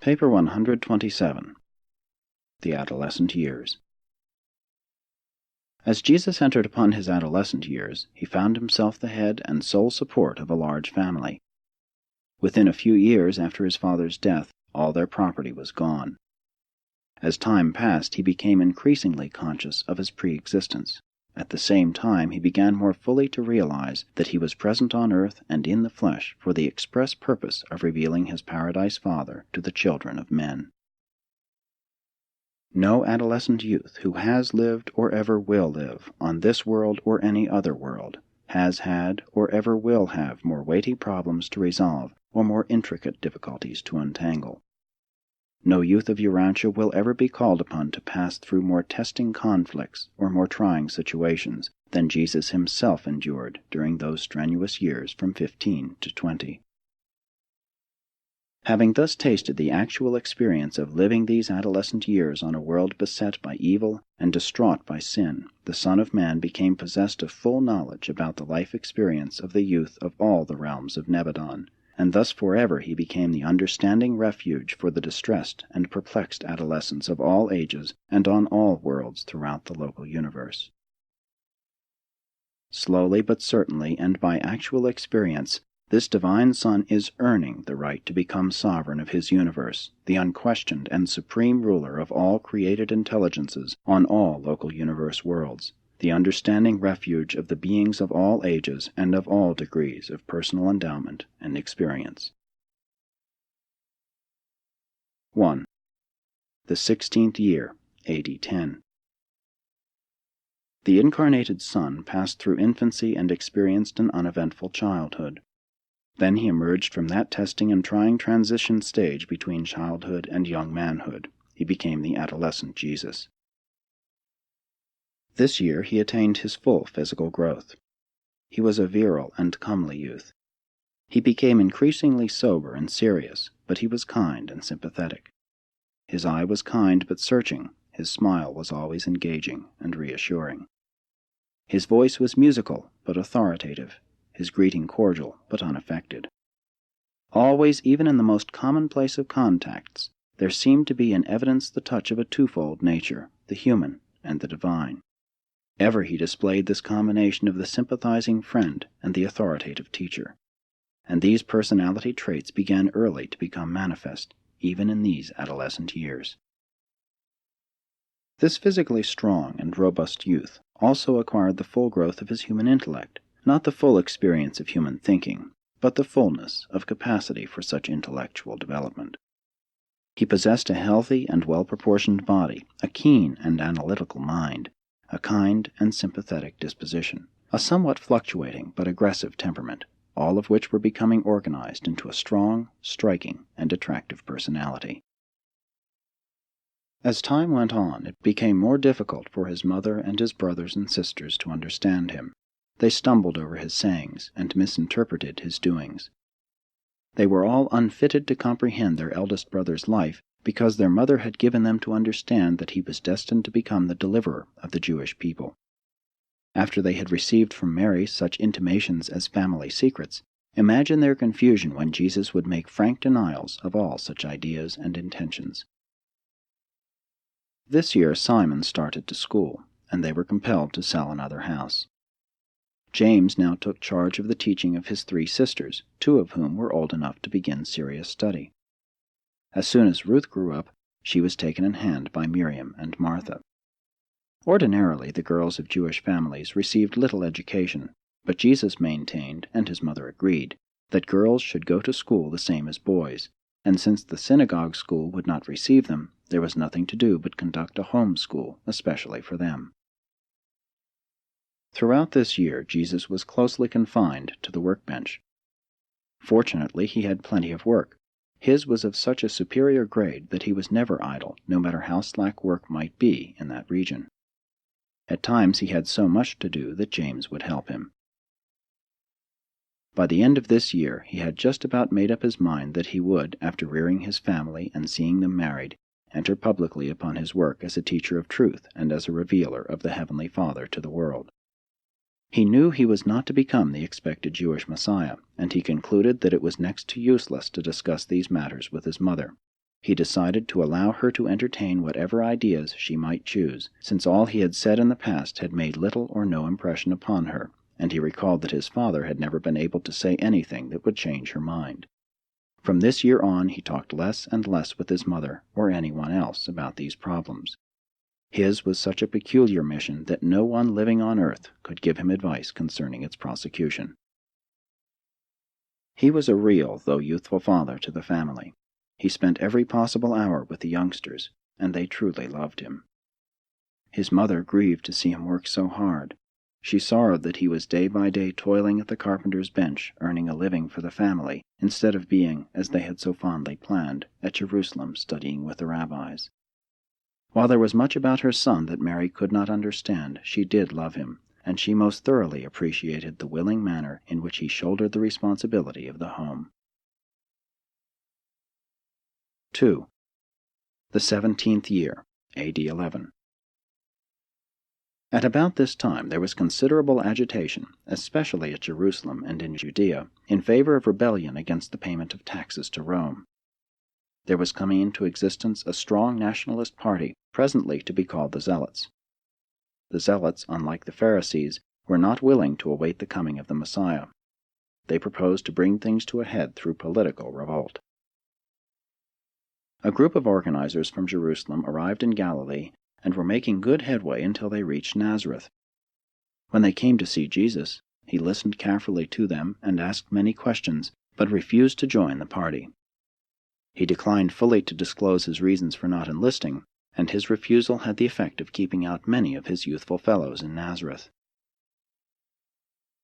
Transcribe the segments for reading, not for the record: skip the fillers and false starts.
Paper 127. The Adolescent Years. As Jesus entered upon his adolescent years, he found himself the head and sole support of a large family. Within a few years after his father's death, all their property was gone. As time passed, he became increasingly conscious of his pre-existence. At the same time, he began more fully to realize that he was present on earth and in the flesh for the express purpose of revealing his Paradise Father to the children of men. No adolescent youth who has lived or ever will live on this world or any other world has had or ever will have more weighty problems to resolve or more intricate difficulties to untangle. No youth of Urantia will ever be called upon to pass through more testing conflicts or more trying situations than Jesus himself endured during those strenuous years from 15 to 20. Having thus tasted the actual experience of living these adolescent years on a world beset by evil and distraught by sin, the Son of Man became possessed of full knowledge about the life experience of the youth of all the realms of Nebadon, and thus forever he became the understanding refuge for the distressed and perplexed adolescents of all ages and on all worlds throughout the local universe. Slowly but certainly and by actual experience, this divine Son is earning the right to become sovereign of his universe, the unquestioned and supreme ruler of all created intelligences on all local universe worlds, the understanding refuge of the beings of all ages and of all degrees of personal endowment and experience. 1. The 16th year, AD 10. The incarnated Son passed through infancy and experienced an uneventful childhood. Then he emerged from that testing and trying transition stage between childhood and young manhood. He became the adolescent Jesus. This year he attained his full physical growth. He was a virile and comely youth. He became increasingly sober and serious, but he was kind and sympathetic. His eye was kind but searching, his smile was always engaging and reassuring. His voice was musical but authoritative, his greeting cordial but unaffected. Always, even in the most commonplace of contacts, there seemed to be in evidence the touch of a twofold nature, the human and the divine. Ever he displayed this combination of the sympathizing friend and the authoritative teacher, and these personality traits began early to become manifest, even in these adolescent years. This physically strong and robust youth also acquired the full growth of his human intellect, not the full experience of human thinking, but the fullness of capacity for such intellectual development. He possessed a healthy and well-proportioned body, a keen and analytical mind, a kind and sympathetic disposition, a somewhat fluctuating but aggressive temperament, all of which were becoming organized into a strong, striking, and attractive personality. As time went on, it became more difficult for his mother and his brothers and sisters to understand him. They stumbled over his sayings and misinterpreted his doings. They were all unfitted to comprehend their eldest brother's life because their mother had given them to understand that he was destined to become the deliverer of the Jewish people. After they had received from Mary such intimations as family secrets, imagine their confusion when Jesus would make frank denials of all such ideas and intentions. This year Simon started to school, and they were compelled to sell another house. James now took charge of the teaching of his 3 sisters, 2 of whom were old enough to begin serious study. As soon as Ruth grew up, she was taken in hand by Miriam and Martha. Ordinarily, the girls of Jewish families received little education, but Jesus maintained, and his mother agreed, that girls should go to school the same as boys, and since the synagogue school would not receive them, there was nothing to do but conduct a home school, especially for them. Throughout this year, Jesus was closely confined to the workbench. Fortunately, he had plenty of work. His was of such a superior grade that he was never idle, no matter how slack work might be in that region. At times he had so much to do that James would help him. By the end of this year, he had just about made up his mind that he would, after rearing his family and seeing them married, enter publicly upon his work as a teacher of truth and as a revealer of the Heavenly Father to the world. He knew he was not to become the expected Jewish Messiah, and he concluded that it was next to useless to discuss these matters with his mother. He decided to allow her to entertain whatever ideas she might choose, since all he had said in the past had made little or no impression upon her, and he recalled that his father had never been able to say anything that would change her mind. From this year on he talked less and less with his mother or anyone else about these problems. His was such a peculiar mission that no one living on earth could give him advice concerning its prosecution. He was a real, though youthful father to the family. He spent every possible hour with the youngsters, and they truly loved him. His mother grieved to see him work so hard. She sorrowed that he was day by day toiling at the carpenter's bench, earning a living for the family, instead of being, as they had so fondly planned, at Jerusalem studying with the rabbis. While there was much about her son that Mary could not understand, she did love him, and she most thoroughly appreciated the willing manner in which he shouldered the responsibility of the home. 2. The 17th year, A.D. 11. At about this time there was considerable agitation, especially at Jerusalem and in Judea, in favor of rebellion against the payment of taxes to Rome. There was coming into existence a strong nationalist party, presently to be called the Zealots. The Zealots, unlike the Pharisees, were not willing to await the coming of the Messiah. They proposed to bring things to a head through political revolt. A group of organizers from Jerusalem arrived in Galilee and were making good headway until they reached Nazareth. When they came to see Jesus, he listened carefully to them and asked many questions, but refused to join the party. He declined fully to disclose his reasons for not enlisting, and his refusal had the effect of keeping out many of his youthful fellows in Nazareth.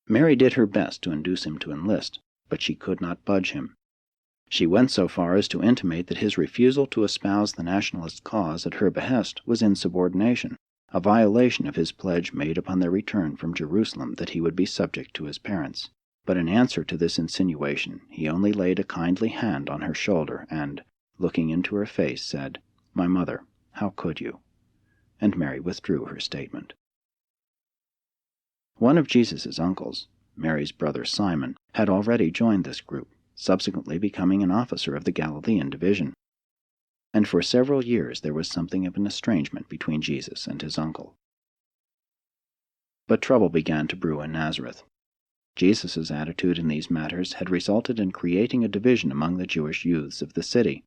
Mary did her best to induce him to enlist, but she could not budge him. She went so far as to intimate that his refusal to espouse the nationalist cause at her behest was insubordination, a violation of his pledge made upon their return from Jerusalem that he would be subject to his parents. But in answer to this insinuation, he only laid a kindly hand on her shoulder and, looking into her face, said, "My mother, how could you?" And Mary withdrew her statement. One of Jesus' uncles, Mary's brother Simon, had already joined this group, subsequently becoming an officer of the Galilean division. And for several years there was something of an estrangement between Jesus and his uncle. But trouble began to brew in Nazareth. Jesus' attitude in these matters had resulted in creating a division among the Jewish youths of the city.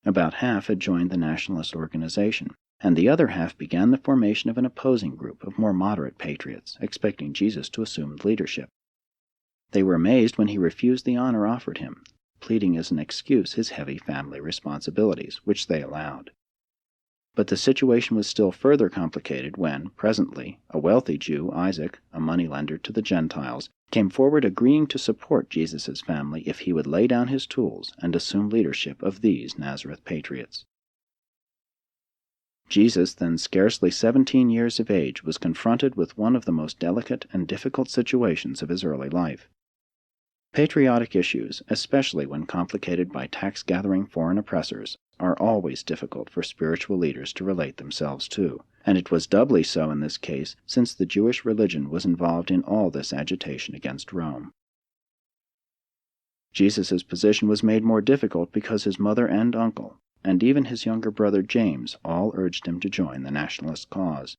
About half had joined the nationalist organization, and the other half began the formation of an opposing group of more moderate patriots, expecting Jesus to assume leadership. They were amazed when he refused the honor offered him, pleading as an excuse his heavy family responsibilities, which they allowed. But the situation was still further complicated when, presently, a wealthy Jew, Isaac, a moneylender to the Gentiles, came forward agreeing to support Jesus' family if he would lay down his tools and assume leadership of these Nazareth patriots. Jesus, then scarcely 17 years of age, was confronted with one of the most delicate and difficult situations of his early life. Patriotic issues, especially when complicated by tax-gathering foreign oppressors, are always difficult for spiritual leaders to relate themselves to, and it was doubly so in this case since the Jewish religion was involved in all this agitation against Rome. Jesus' position was made more difficult because his mother and uncle, and even his younger brother James, all urged him to join the nationalist cause.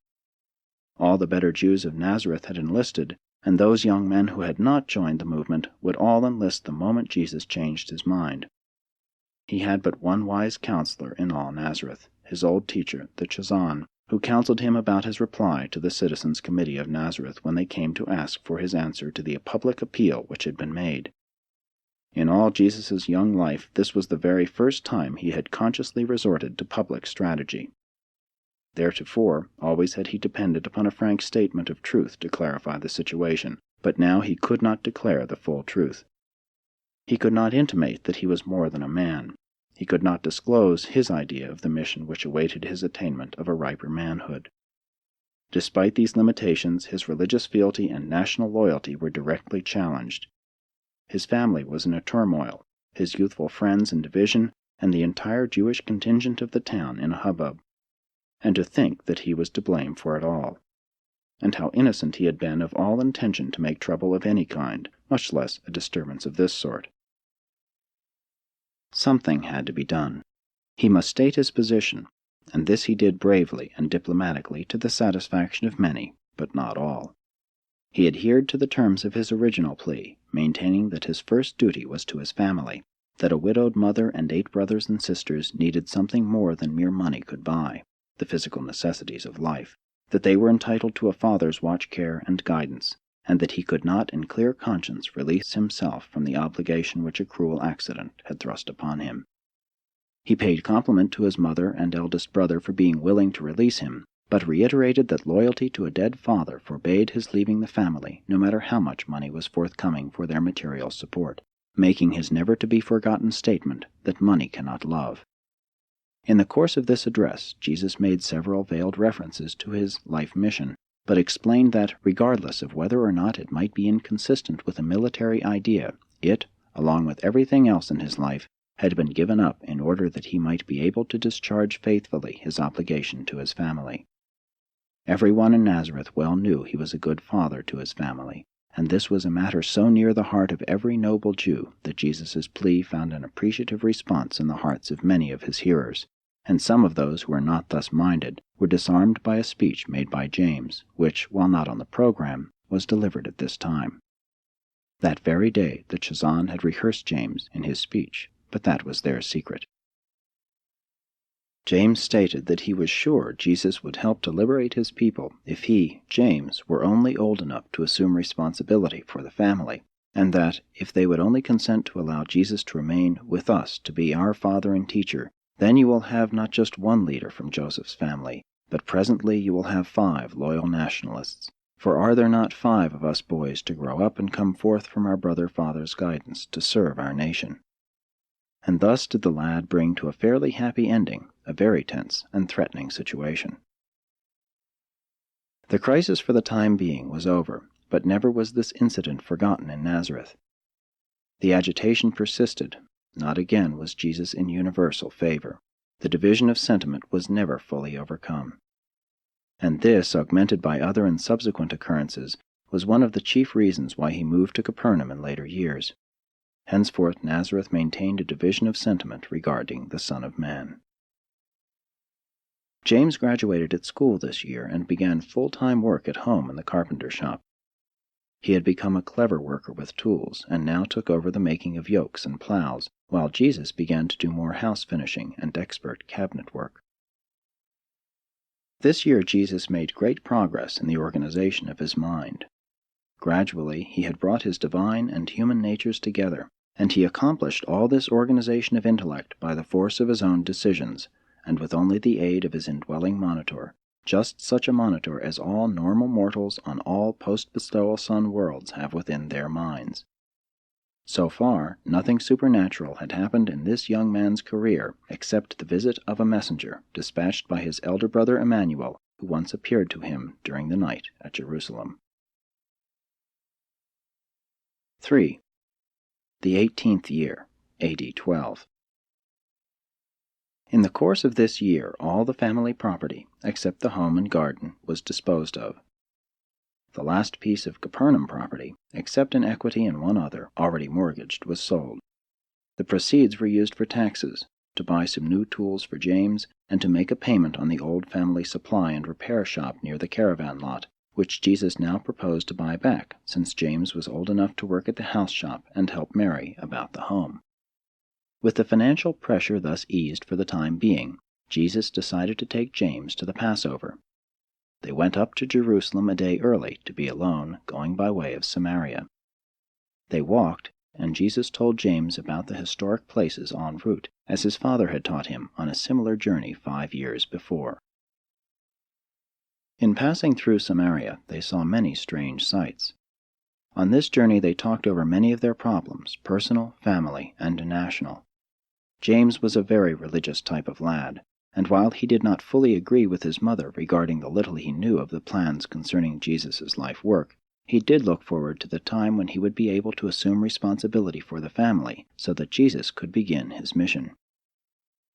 All the better Jews of Nazareth had enlisted, and those young men who had not joined the movement would all enlist the moment Jesus changed his mind. He had but one wise counselor in all Nazareth, his old teacher, the Chazan, who counseled him about his reply to the Citizens' Committee of Nazareth when they came to ask for his answer to the public appeal which had been made. In all Jesus' young life, this was the very first time he had consciously resorted to public strategy. Theretofore, always had he depended upon a frank statement of truth to clarify the situation, but now he could not declare the full truth. He could not intimate that he was more than a man. He could not disclose his idea of the mission which awaited his attainment of a riper manhood. Despite these limitations, his religious fealty and national loyalty were directly challenged. His family was in a turmoil, his youthful friends in division, and the entire Jewish contingent of the town in a hubbub. And to think that he was to blame for it all. And how innocent he had been of all intention to make trouble of any kind, much less a disturbance of this sort. Something had to be done. He must state his position, and this he did bravely and diplomatically to the satisfaction of many, but not all. He adhered to the terms of his original plea, maintaining that his first duty was to his family, that a widowed mother and 8 brothers and sisters needed something more than mere money could buy, the physical necessities of life, that they were entitled to a father's watch, care, and guidance, and that he could not in clear conscience release himself from the obligation which a cruel accident had thrust upon him. He paid compliment to his mother and eldest brother for being willing to release him, but reiterated that loyalty to a dead father forbade his leaving the family no matter how much money was forthcoming for their material support, making his never-to-be-forgotten statement that money cannot love. In the course of this address, Jesus made several veiled references to his life mission, but explained that, regardless of whether or not it might be inconsistent with a military idea, it, along with everything else in his life, had been given up in order that he might be able to discharge faithfully his obligation to his family. Everyone in Nazareth well knew he was a good father to his family, and this was a matter so near the heart of every noble Jew that Jesus' plea found an appreciative response in the hearts of many of his hearers, and some of those who were not thus minded were disarmed by a speech made by James, which, while not on the program, was delivered at this time. That very day the Chazan had rehearsed James in his speech, but that was their secret. James stated that he was sure Jesus would help to liberate his people if he, James, were only old enough to assume responsibility for the family, and that, if they would only consent to allow Jesus to remain with us to be our father and teacher, then you will have not just one leader from Joseph's family, but presently you will have 5 loyal nationalists. For are there not 5 of us boys to grow up and come forth from our brother father's guidance to serve our nation? And thus did the lad bring to a fairly happy ending a very tense and threatening situation. The crisis for the time being was over, but never was this incident forgotten in Nazareth. The agitation persisted. Not again was Jesus in universal favor. The division of sentiment was never fully overcome. And this, augmented by other and subsequent occurrences, was one of the chief reasons why he moved to Capernaum in later years. Henceforth Nazareth maintained a division of sentiment regarding the Son of Man. James graduated at school this year and began full-time work at home in the carpenter shop. He had become a clever worker with tools, and now took over the making of yokes and plows, while Jesus began to do more house finishing and expert cabinet work. This year Jesus made great progress in the organization of his mind. Gradually he had brought his divine and human natures together, and he accomplished all this organization of intellect by the force of his own decisions, and with only the aid of his indwelling monitor, just such a monitor as all normal mortals on all post-bestowal sun worlds have within their minds. So far, nothing supernatural had happened in this young man's career except the visit of a messenger dispatched by his elder brother Emmanuel, who once appeared to him during the night at Jerusalem. 3. The 18th year, A.D. 12. In the course of this year all the family property, except the home and garden, was disposed of. The last piece of Capernaum property, except an equity in one other, already mortgaged, was sold. The proceeds were used for taxes, to buy some new tools for James, and to make a payment on the old family supply and repair shop near the caravan lot, which Jesus now proposed to buy back, since James was old enough to work at the house shop and help Mary about the home. With the financial pressure thus eased for the time being, Jesus decided to take James to the Passover. They went up to Jerusalem a day early to be alone, going by way of Samaria. They walked, and Jesus told James about the historic places en route, as his father had taught him on a similar journey 5 years before. In passing through Samaria, they saw many strange sights. On this journey they talked over many of their problems, personal, family, and national. James was a very religious type of lad, and while he did not fully agree with his mother regarding the little he knew of the plans concerning Jesus' life work, he did look forward to the time when he would be able to assume responsibility for the family so that Jesus could begin his mission.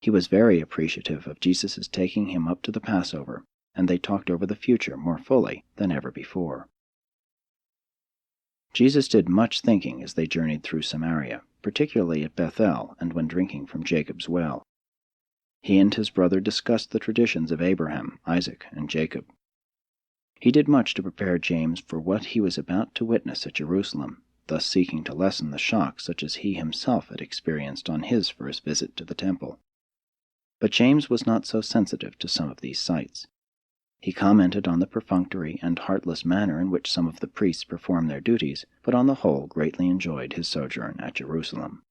He was very appreciative of Jesus' taking him up to the Passover, and they talked over the future more fully than ever before. Jesus did much thinking as they journeyed through Samaria, particularly at Bethel and when drinking from Jacob's well. He and his brother discussed the traditions of Abraham, Isaac, and Jacob. He did much to prepare James for what he was about to witness at Jerusalem, thus seeking to lessen the shock such as he himself had experienced on his first visit to the temple. But James was not so sensitive to some of these sights. He commented on the perfunctory and heartless manner in which some of the priests performed their duties, but on the whole greatly enjoyed his sojourn at Jerusalem.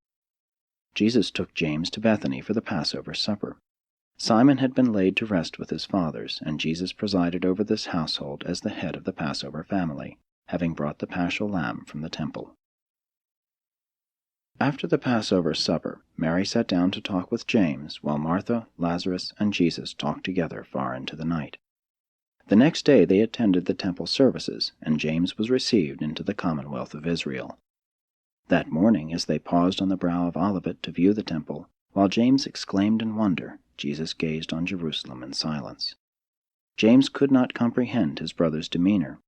Jesus took James to Bethany for the Passover supper. Simon had been laid to rest with his fathers, and Jesus presided over this household as the head of the Passover family, having brought the paschal lamb from the temple. After the Passover supper, Mary sat down to talk with James, while Martha, Lazarus, and Jesus talked together far into the night. The next day they attended the temple services, and James was received into the commonwealth of Israel. That morning, as they paused on the brow of Olivet to view the temple, while James exclaimed in wonder, Jesus gazed on Jerusalem in silence. James could not comprehend his brother's demeanor.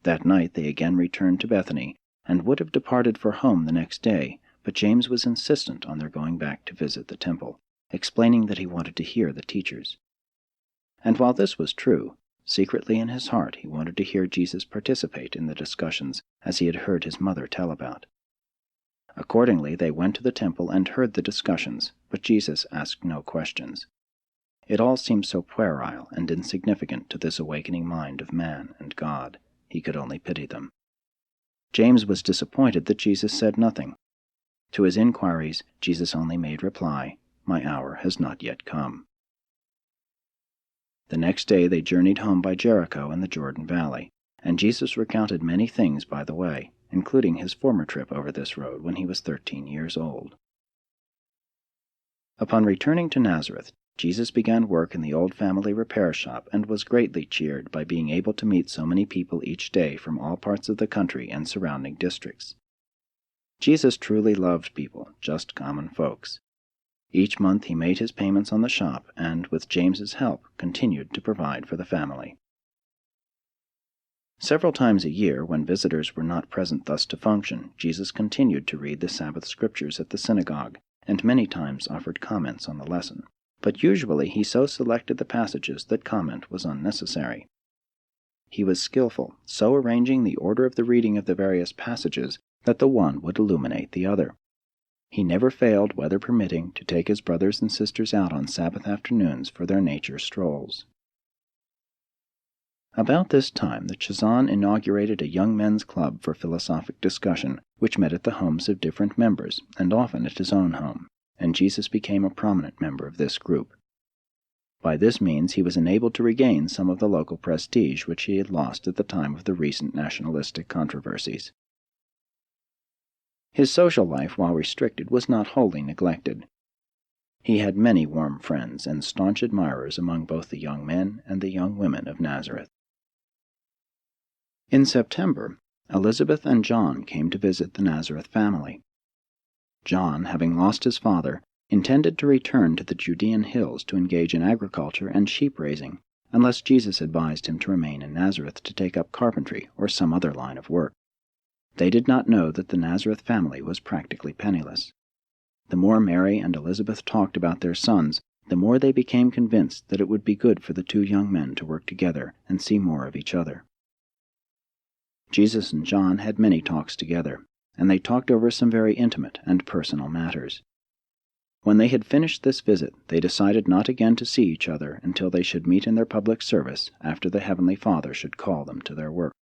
That night they again returned to Bethany, and would have departed for home the next day, but James was insistent on their going back to visit the temple, explaining that he wanted to hear the teachers. And while this was true, secretly in his heart he wanted to hear Jesus participate in the discussions, as he had heard his mother tell about. Accordingly, they went to the temple and heard the discussions, but Jesus asked no questions. It all seemed so puerile and insignificant to this awakening mind of man and God. He could only pity them. James was disappointed that Jesus said nothing. To his inquiries, Jesus only made reply, "My hour has not yet come." The next day they journeyed home by Jericho and the Jordan Valley, and Jesus recounted many things by the way, including his former trip over this road when he was 13 years old. Upon returning to Nazareth, Jesus began work in the old family repair shop and was greatly cheered by being able to meet so many people each day from all parts of the country and surrounding districts. Jesus truly loved people, just common folks. Each month he made his payments on the shop and, with James's help, continued to provide for the family. Several times a year, when visitors were not present thus to function, Jesus continued to read the Sabbath scriptures at the synagogue, and many times offered comments on the lesson. But usually he so selected the passages that comment was unnecessary. He was skillful, so arranging the order of the reading of the various passages that the one would illuminate the other. He never failed, weather permitting, to take his brothers and sisters out on Sabbath afternoons for their nature strolls. About this time, the Chazan inaugurated a young men's club for philosophic discussion, which met at the homes of different members, and often at his own home, and Jesus became a prominent member of this group. By this means he was enabled to regain some of the local prestige which he had lost at the time of the recent nationalistic controversies. His social life, while restricted, was not wholly neglected. He had many warm friends and staunch admirers among both the young men and the young women of Nazareth. In September, Elizabeth and John came to visit the Nazareth family. John, having lost his father, intended to return to the Judean hills to engage in agriculture and sheep-raising, unless Jesus advised him to remain in Nazareth to take up carpentry or some other line of work. They did not know that the Nazareth family was practically penniless. The more Mary and Elizabeth talked about their sons, the more they became convinced that it would be good for the two young men to work together and see more of each other. Jesus and John had many talks together, and they talked over some very intimate and personal matters. When they had finished this visit, they decided not again to see each other until they should meet in their public service after the Heavenly Father should call them to their work.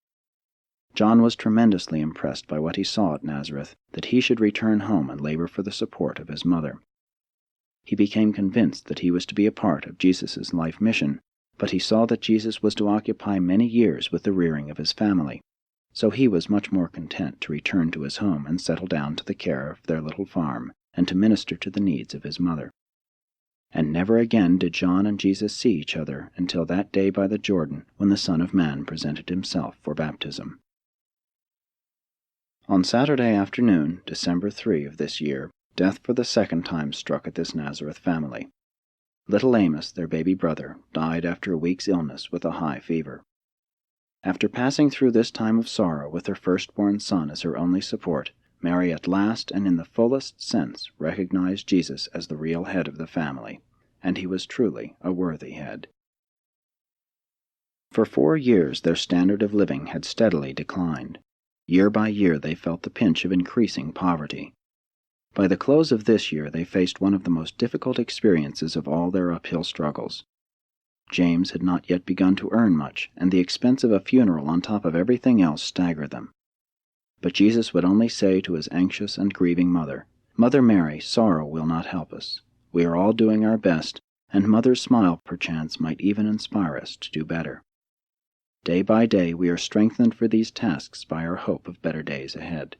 John was tremendously impressed by what he saw at Nazareth, that he should return home and labor for the support of his mother. He became convinced that he was to be a part of Jesus' life mission, but he saw that Jesus was to occupy many years with the rearing of his family. So he was much more content to return to his home and settle down to the care of their little farm, and to minister to the needs of his mother. And never again did John and Jesus see each other until that day by the Jordan when the Son of Man presented himself for baptism. On Saturday afternoon, December 3 of this year, death for the second time struck at this Nazareth family. Little Amos, their baby brother, died after a week's illness with a high fever. After passing through this time of sorrow with her firstborn son as her only support, Mary at last and in the fullest sense recognized Jesus as the real head of the family, and he was truly a worthy head. For 4 years their standard of living had steadily declined. Year by year they felt the pinch of increasing poverty. By the close of this year they faced one of the most difficult experiences of all their uphill struggles. James had not yet begun to earn much, and the expense of a funeral on top of everything else staggered them. But Jesus would only say to his anxious and grieving mother, "Mother Mary, sorrow will not help us. We are all doing our best, and Mother's smile perchance might even inspire us to do better." Day by day we are strengthened for these tasks by our hope of better days ahead.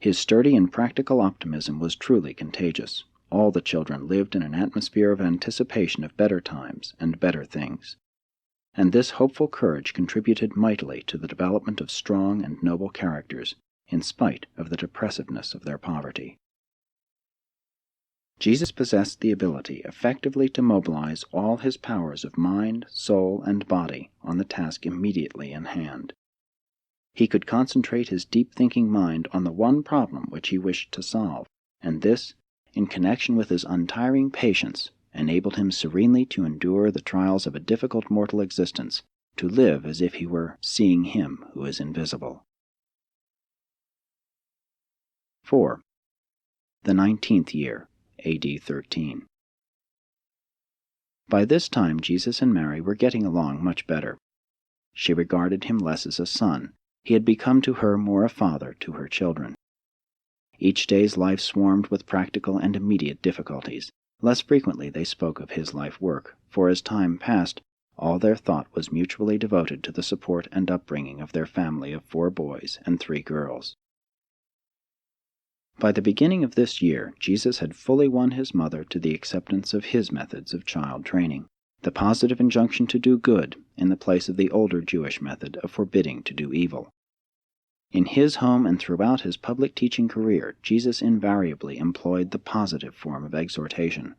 His sturdy and practical optimism was truly contagious. All the children lived in an atmosphere of anticipation of better times and better things. And this hopeful courage contributed mightily to the development of strong and noble characters, in spite of the depressiveness of their poverty. Jesus possessed the ability effectively to mobilize all his powers of mind, soul, and body on the task immediately in hand. He could concentrate his deep-thinking mind on the one problem which he wished to solve, and this, in connection with his untiring patience, enabled him serenely to endure the trials of a difficult mortal existence, to live as if he were seeing him who is invisible. 4. The 19th year, A.D. 13. By this time Jesus and Mary were getting along much better. She regarded him less as a son. He had become to her more a father to her children. Each day's life swarmed with practical and immediate difficulties. Less frequently they spoke of his life work, for as time passed, all their thought was mutually devoted to the support and upbringing of their family of 4 boys and 3 girls. By the beginning of this year, Jesus had fully won his mother to the acceptance of his methods of child training, the positive injunction to do good in the place of the older Jewish method of forbidding to do evil. In his home and throughout his public teaching career, Jesus invariably employed the positive form of exhortation.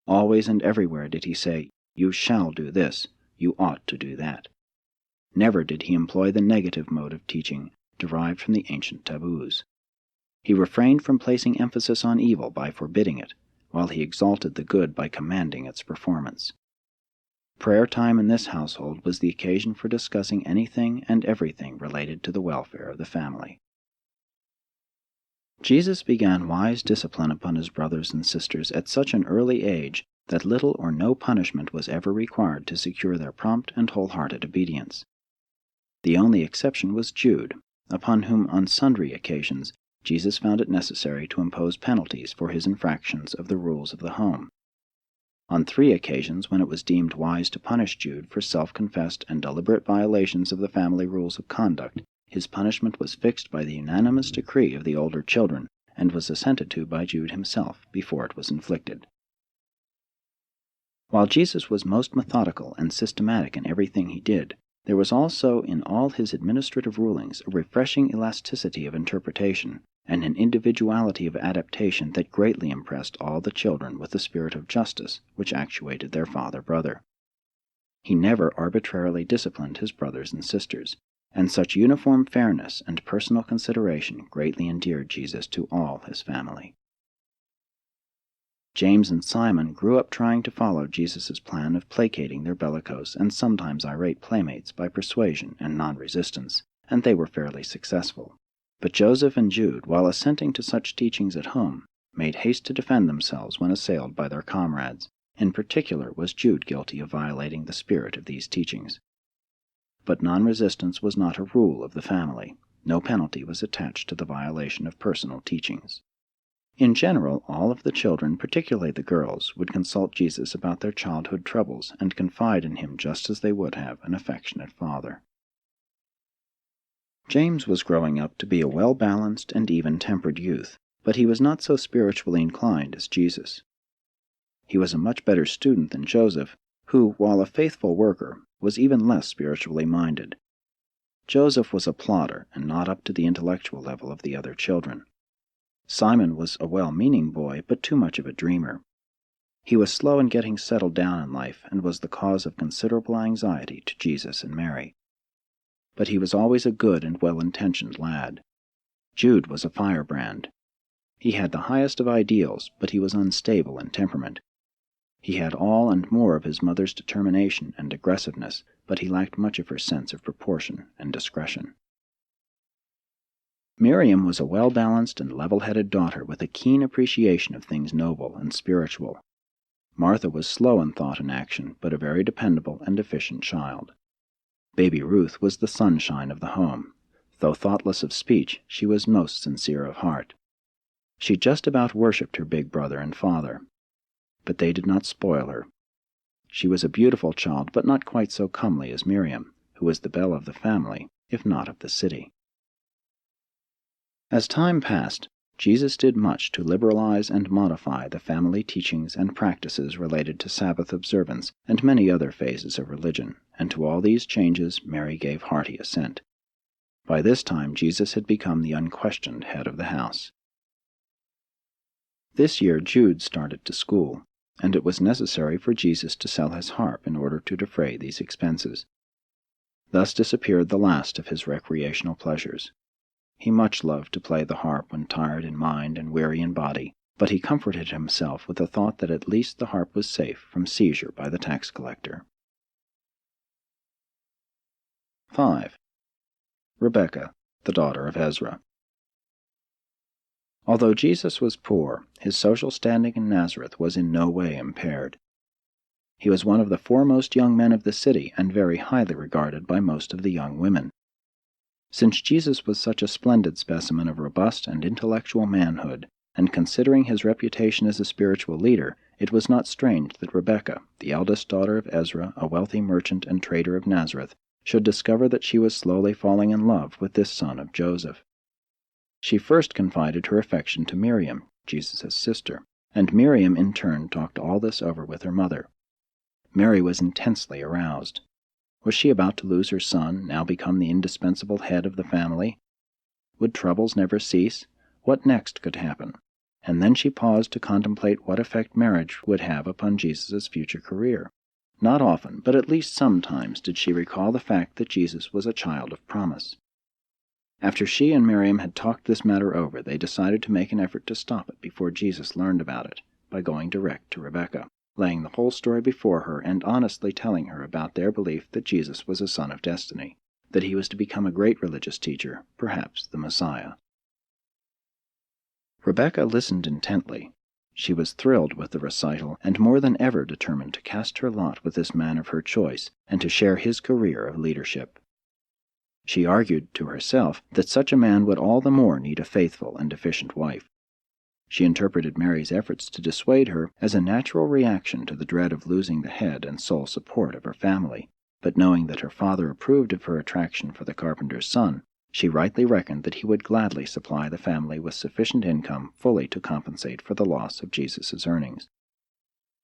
Always and everywhere did he say, "You shall do this, you ought to do that." Never did he employ the negative mode of teaching derived from the ancient taboos. He refrained from placing emphasis on evil by forbidding it, while he exalted the good by commanding its performance. Prayer time in this household was the occasion for discussing anything and everything related to the welfare of the family. Jesus began wise discipline upon his brothers and sisters at such an early age that little or no punishment was ever required to secure their prompt and wholehearted obedience. The only exception was Jude, upon whom on sundry occasions Jesus found it necessary to impose penalties for his infractions of the rules of the home. On 3 occasions, when it was deemed wise to punish Jude for self-confessed and deliberate violations of the family rules of conduct, his punishment was fixed by the unanimous decree of the older children, and was assented to by Jude himself before it was inflicted. While Jesus was most methodical and systematic in everything he did, there was also in all his administrative rulings a refreshing elasticity of interpretation, and an individuality of adaptation that greatly impressed all the children with the spirit of justice which actuated their father-brother. He never arbitrarily disciplined his brothers and sisters, and such uniform fairness and personal consideration greatly endeared Jesus to all his family. James and Simon grew up trying to follow Jesus' plan of placating their bellicose and sometimes irate playmates by persuasion and non-resistance, and they were fairly successful. But Joseph and Jude, while assenting to such teachings at home, made haste to defend themselves when assailed by their comrades. In particular was Jude guilty of violating the spirit of these teachings. But non-resistance was not a rule of the family. No penalty was attached to the violation of personal teachings. In general, all of the children, particularly the girls, would consult Jesus about their childhood troubles and confide in him just as they would have an affectionate father. James was growing up to be a well-balanced and even-tempered youth, but he was not so spiritually inclined as Jesus. He was a much better student than Joseph, who, while a faithful worker, was even less spiritually minded. Joseph was a plodder and not up to the intellectual level of the other children. Simon was a well-meaning boy, but too much of a dreamer. He was slow in getting settled down in life and was the cause of considerable anxiety to Jesus and Mary. But he was always a good and well-intentioned lad. Jude was a firebrand. He had the highest of ideals, but he was unstable in temperament. He had all and more of his mother's determination and aggressiveness, but he lacked much of her sense of proportion and discretion. Miriam was a well-balanced and level-headed daughter with a keen appreciation of things noble and spiritual. Martha was slow in thought and action, but a very dependable and efficient child. Baby Ruth was the sunshine of the home. Though thoughtless of speech, she was most sincere of heart. She just about worshipped her big brother and father. But they did not spoil her. She was a beautiful child, but not quite so comely as Miriam, who was the belle of the family, if not of the city. As time passed, Jesus did much to liberalize and modify the family teachings and practices related to Sabbath observance and many other phases of religion, and to all these changes Mary gave hearty assent. By this time Jesus had become the unquestioned head of the house. This year Jude started to school, and it was necessary for Jesus to sell his harp in order to defray these expenses. Thus disappeared the last of his recreational pleasures. He much loved to play the harp when tired in mind and weary in body, but he comforted himself with the thought that at least the harp was safe from seizure by the tax collector. 5. Rebekah, the daughter of Ezra. Although Jesus was poor, his social standing in Nazareth was in no way impaired. He was one of the foremost young men of the city and very highly regarded by most of the young women. Since Jesus was such a splendid specimen of robust and intellectual manhood, and considering his reputation as a spiritual leader, it was not strange that Rebekah, the eldest daughter of Ezra, a wealthy merchant and trader of Nazareth, should discover that she was slowly falling in love with this son of Joseph. She first confided her affection to Miriam, Jesus' sister, and Miriam in turn talked all this over with her mother. Mary was intensely aroused. Was she about to lose her son, now become the indispensable head of the family? Would troubles never cease? What next could happen? And then she paused to contemplate what effect marriage would have upon Jesus' future career. Not often, but at least sometimes, did she recall the fact that Jesus was a child of promise. After she and Miriam had talked this matter over, they decided to make an effort to stop it before Jesus learned about it, by going direct to Rebekah, laying the whole story before her and honestly telling her about their belief that Jesus was a son of destiny, that he was to become a great religious teacher, perhaps the Messiah. Rebekah listened intently. She was thrilled with the recital, and more than ever determined to cast her lot with this man of her choice, and to share his career of leadership. She argued to herself that such a man would all the more need a faithful and efficient wife. She interpreted Mary's efforts to dissuade her as a natural reaction to the dread of losing the head and sole support of her family, but knowing that her father approved of her attraction for the carpenter's son, she rightly reckoned that he would gladly supply the family with sufficient income fully to compensate for the loss of Jesus' earnings.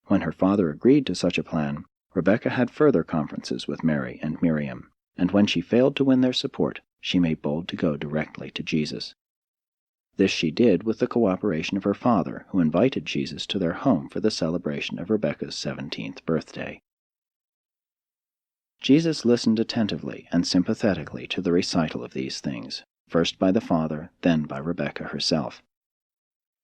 When her father agreed to such a plan, Rebekah had further conferences with Mary and Miriam, and when she failed to win their support, she made bold to go directly to Jesus. This she did with the cooperation of her father, who invited Jesus to their home for the celebration of Rebekah's 17th birthday. Jesus listened attentively and sympathetically to the recital of these things, first by the father, then by Rebekah herself.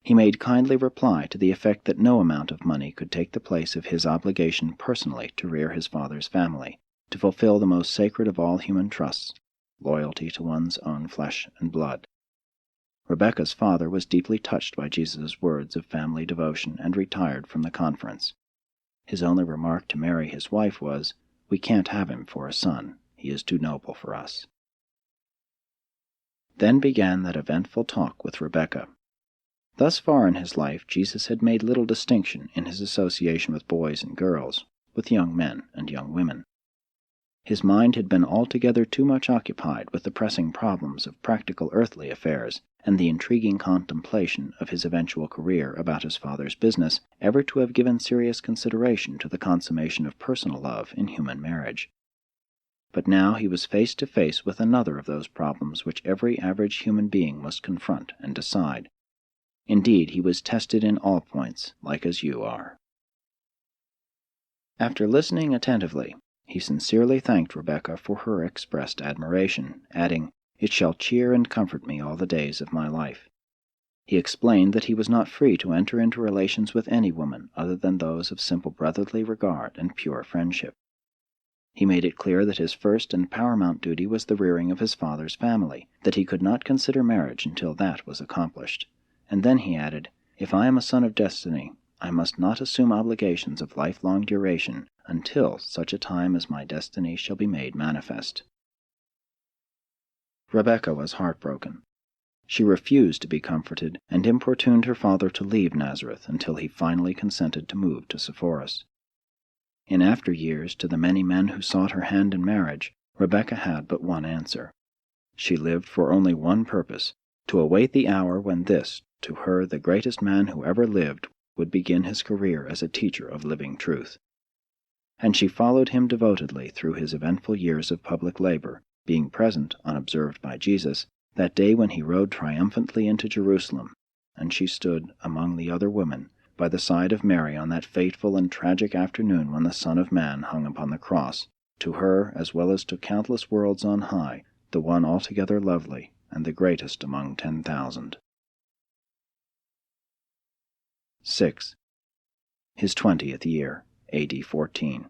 He made kindly reply to the effect that no amount of money could take the place of his obligation personally to rear his father's family, to fulfill the most sacred of all human trusts, loyalty to one's own flesh and blood. Rebekah's father was deeply touched by Jesus' words of family devotion and retired from the conference. His only remark to Mary, his wife, was, "We can't have him for a son. He is too noble for us." Then began that eventful talk with Rebekah. Thus far in his life, Jesus had made little distinction in his association with boys and girls, with young men and young women. His mind had been altogether too much occupied with the pressing problems of practical earthly affairs and the intriguing contemplation of his eventual career about his father's business ever to have given serious consideration to the consummation of personal love in human marriage. But now he was face to face with another of those problems which every average human being must confront and decide. Indeed, he was tested in all points, like as you are. After listening attentively, he sincerely thanked Rebekah for her expressed admiration, adding, "It shall cheer and comfort me all the days of my life." He explained that he was not free to enter into relations with any woman other than those of simple brotherly regard and pure friendship. He made it clear that his first and paramount duty was the rearing of his father's family, that he could not consider marriage until that was accomplished. And then he added, "If I am a son of destiny, I must not assume obligations of lifelong duration until such a time as my destiny shall be made manifest." Rebekah was heartbroken. She refused to be comforted and importuned her father to leave Nazareth until he finally consented to move to Sepphoris. In after years, to the many men who sought her hand in marriage, Rebekah had but one answer. She lived for only one purpose, to await the hour when this, to her the greatest man who ever lived, would begin his career as a teacher of living truth. And she followed him devotedly through his eventful years of public labor, being present, unobserved by Jesus, that day when he rode triumphantly into Jerusalem, and she stood, among the other women, by the side of Mary on that fateful and tragic afternoon when the Son of Man hung upon the cross, to her, as well as to countless worlds on high, the one altogether lovely, and the greatest among 10,000. 6. His 20th year, A.D. 14.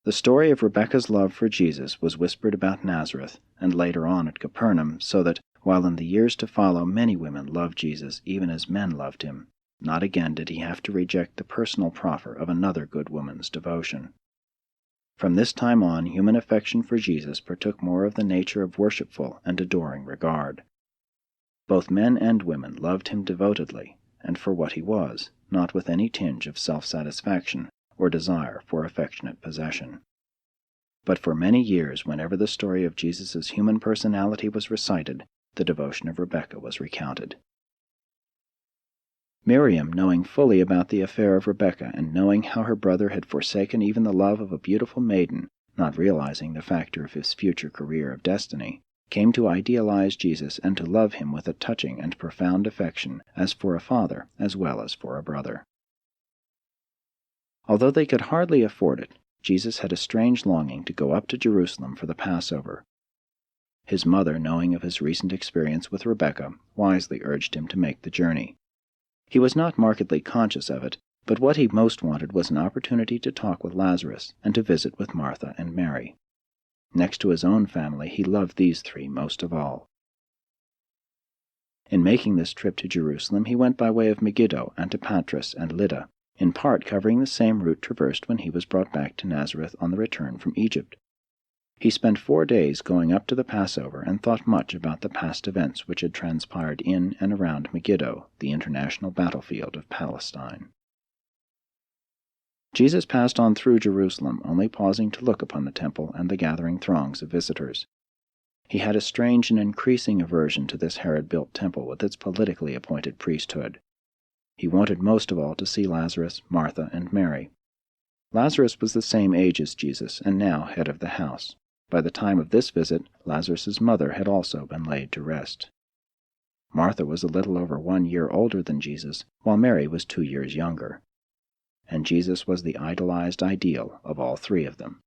The story of Rebekah's love for Jesus was whispered about Nazareth, and later on at Capernaum, so that, while in the years to follow many women loved Jesus even as men loved him, not again did he have to reject the personal proffer of another good woman's devotion. From this time on, human affection for Jesus partook more of the nature of worshipful and adoring regard. Both men and women loved him devotedly, and for what he was, not with any tinge of self-satisfaction or desire for affectionate possession. But for many years, whenever the story of Jesus' human personality was recited, the devotion of Rebekah was recounted. Miriam, knowing fully about the affair of Rebekah, and knowing how her brother had forsaken even the love of a beautiful maiden, not realizing the factor of his future career of destiny, came to idealize Jesus and to love him with a touching and profound affection, as for a father as well as for a brother. Although they could hardly afford it, Jesus had a strange longing to go up to Jerusalem for the Passover. His mother, knowing of his recent experience with Rebekah, wisely urged him to make the journey. He was not markedly conscious of it, but what he most wanted was an opportunity to talk with Lazarus and to visit with Martha and Mary. Next to his own family, he loved these three most of all. In making this trip to Jerusalem, he went by way of Megiddo, Antipatris, and Lydda, in part covering the same route traversed when he was brought back to Nazareth on the return from Egypt. He spent 4 days going up to the Passover and thought much about the past events which had transpired in and around Megiddo, the international battlefield of Palestine. Jesus passed on through Jerusalem, only pausing to look upon the temple and the gathering throngs of visitors. He had a strange and increasing aversion to this Herod-built temple with its politically appointed priesthood. He wanted most of all to see Lazarus, Martha, and Mary. Lazarus was the same age as Jesus, and now head of the house. By the time of this visit, Lazarus's mother had also been laid to rest. Martha was a little over 1 year older than Jesus, while Mary was 2 years younger. And Jesus was the idolized ideal of all three of them.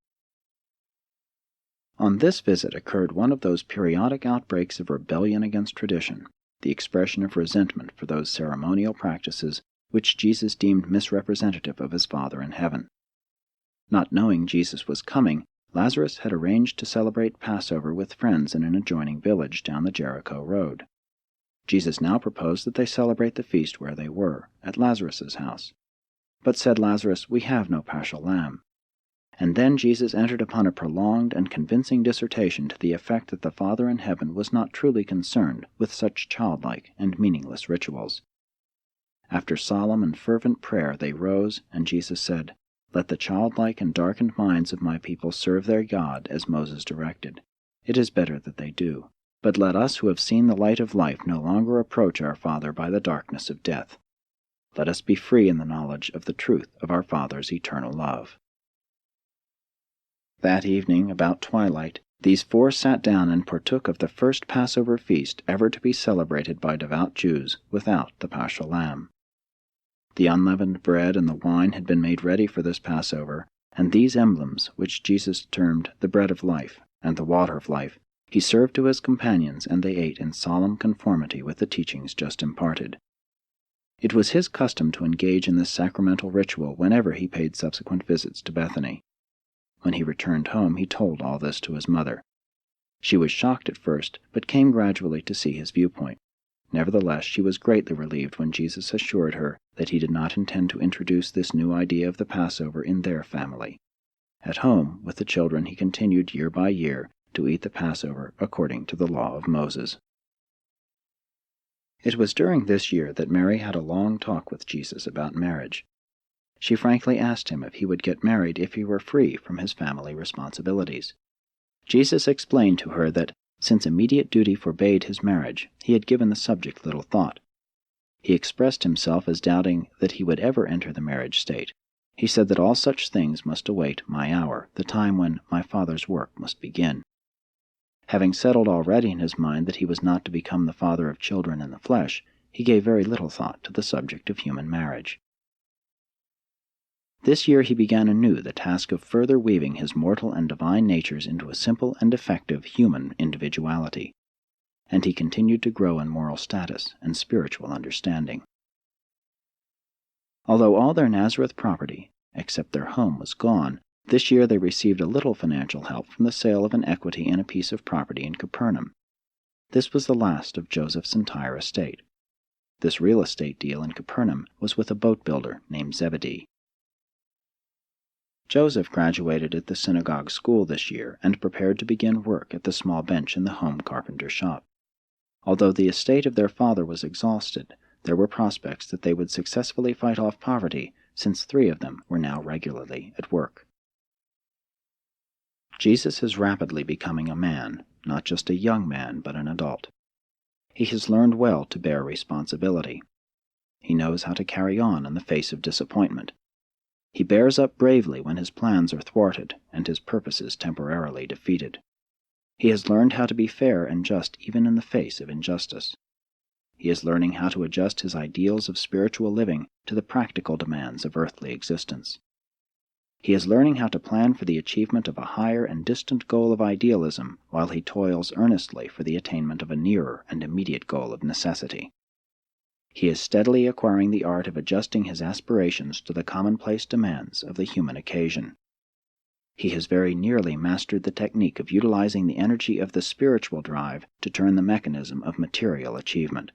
On this visit occurred one of those periodic outbreaks of rebellion against tradition, the expression of resentment for those ceremonial practices which Jesus deemed misrepresentative of his Father in heaven. Not knowing Jesus was coming, Lazarus had arranged to celebrate Passover with friends in an adjoining village down the Jericho road. Jesus now proposed that they celebrate the feast where they were, at Lazarus's house. But said Lazarus, "We have no paschal lamb." And then Jesus entered upon a prolonged and convincing dissertation to the effect that the Father in heaven was not truly concerned with such childlike and meaningless rituals. After solemn and fervent prayer they rose, and Jesus said, "Let the childlike and darkened minds of my people serve their God as Moses directed. It is better that they do. But let us who have seen the light of life no longer approach our Father by the darkness of death. Let us be free in the knowledge of the truth of our Father's eternal love." That evening, about twilight, these four sat down and partook of the first Passover feast ever to be celebrated by devout Jews without the paschal lamb. The unleavened bread and the wine had been made ready for this Passover, and these emblems, which Jesus termed the bread of life and the water of life, He served to his companions, and they ate in solemn conformity with the teachings just imparted. It was his custom to engage in this sacramental ritual whenever he paid subsequent visits to Bethany. When he returned home, he told all this to his mother. She was shocked at first, but came gradually to see his viewpoint. Nevertheless, she was greatly relieved when Jesus assured her that he did not intend to introduce this new idea of the Passover in their family. At home, with the children, he continued year by year to eat the Passover according to the law of Moses. It was during this year that Mary had a long talk with Jesus about marriage. She frankly asked him if he would get married if he were free from his family responsibilities. Jesus explained to her that, since immediate duty forbade his marriage, he had given the subject little thought. He expressed himself as doubting that he would ever enter the marriage state. He said that all such things must await my hour, the time when my Father's work must begin. Having settled already in his mind that he was not to become the father of children in the flesh, he gave very little thought to the subject of human marriage. This year he began anew the task of further weaving his mortal and divine natures into a simple and effective human individuality, and he continued to grow in moral status and spiritual understanding. Although all their Nazareth property, except their home, was gone, this year they received a little financial help from the sale of an equity in a piece of property in Capernaum. This was the last of Joseph's entire estate. This real estate deal in Capernaum was with a boat builder named Zebedee. Joseph graduated at the synagogue school this year and prepared to begin work at the small bench in the home carpenter's shop. Although the estate of their father was exhausted, there were prospects that they would successfully fight off poverty, since 3 of them were now regularly at work. Jesus is rapidly becoming a man, not just a young man, but an adult. He has learned well to bear responsibility. He knows how to carry on in the face of disappointment. He bears up bravely when his plans are thwarted and his purposes temporarily defeated. He has learned how to be fair and just even in the face of injustice. He is learning how to adjust his ideals of spiritual living to the practical demands of earthly existence. He is learning how to plan for the achievement of a higher and distant goal of idealism while he toils earnestly for the attainment of a nearer and immediate goal of necessity. He is steadily acquiring the art of adjusting his aspirations to the commonplace demands of the human occasion. He has very nearly mastered the technique of utilizing the energy of the spiritual drive to turn the mechanism of material achievement.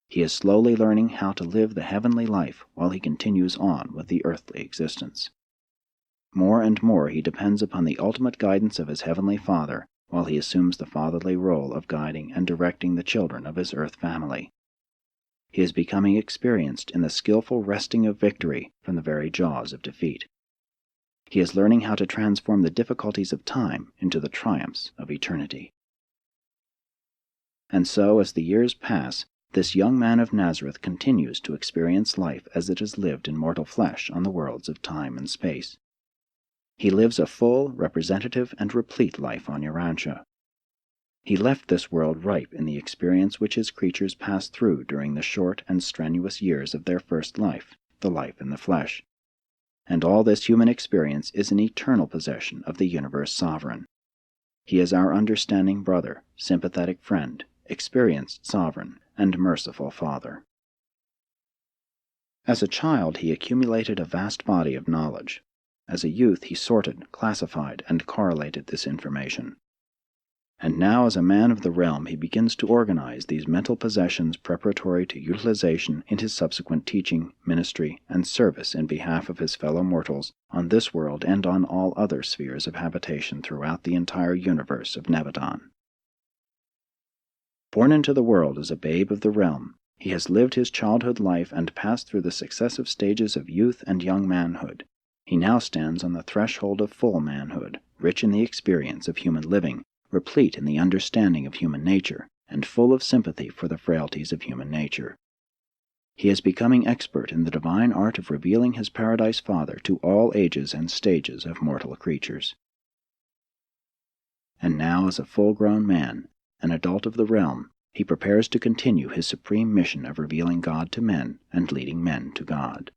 He is slowly learning how to live the heavenly life while he continues on with the earthly existence. More and more he depends upon the ultimate guidance of his heavenly Father while he assumes the fatherly role of guiding and directing the children of his earth family. He is becoming experienced in the skillful wresting of victory from the very jaws of defeat. He is learning how to transform the difficulties of time into the triumphs of eternity. And so, as the years pass, this young man of Nazareth continues to experience life as it is lived in mortal flesh on the worlds of time and space. He lives a full, representative, and replete life on Urantia. He left this world ripe in the experience which his creatures passed through during the short and strenuous years of their first life, the life in the flesh. And all this human experience is an eternal possession of the universe sovereign. He is our understanding brother, sympathetic friend, experienced sovereign, and merciful Father. As a child he accumulated a vast body of knowledge. As a youth he sorted, classified, and correlated this information. And now as a man of the realm he begins to organize these mental possessions preparatory to utilization in his subsequent teaching, ministry, and service in behalf of his fellow mortals on this world and on all other spheres of habitation throughout the entire universe of Nevadon. Born into the world as a babe of the realm, he has lived his childhood life and passed through the successive stages of youth and young manhood. He now stands on the threshold of full manhood, rich in the experience of human living, replete in the understanding of human nature, and full of sympathy for the frailties of human nature. He is becoming expert in the divine art of revealing his Paradise Father to all ages and stages of mortal creatures. And now, as a full-grown man, an adult of the realm, he prepares to continue his supreme mission of revealing God to men and leading men to God.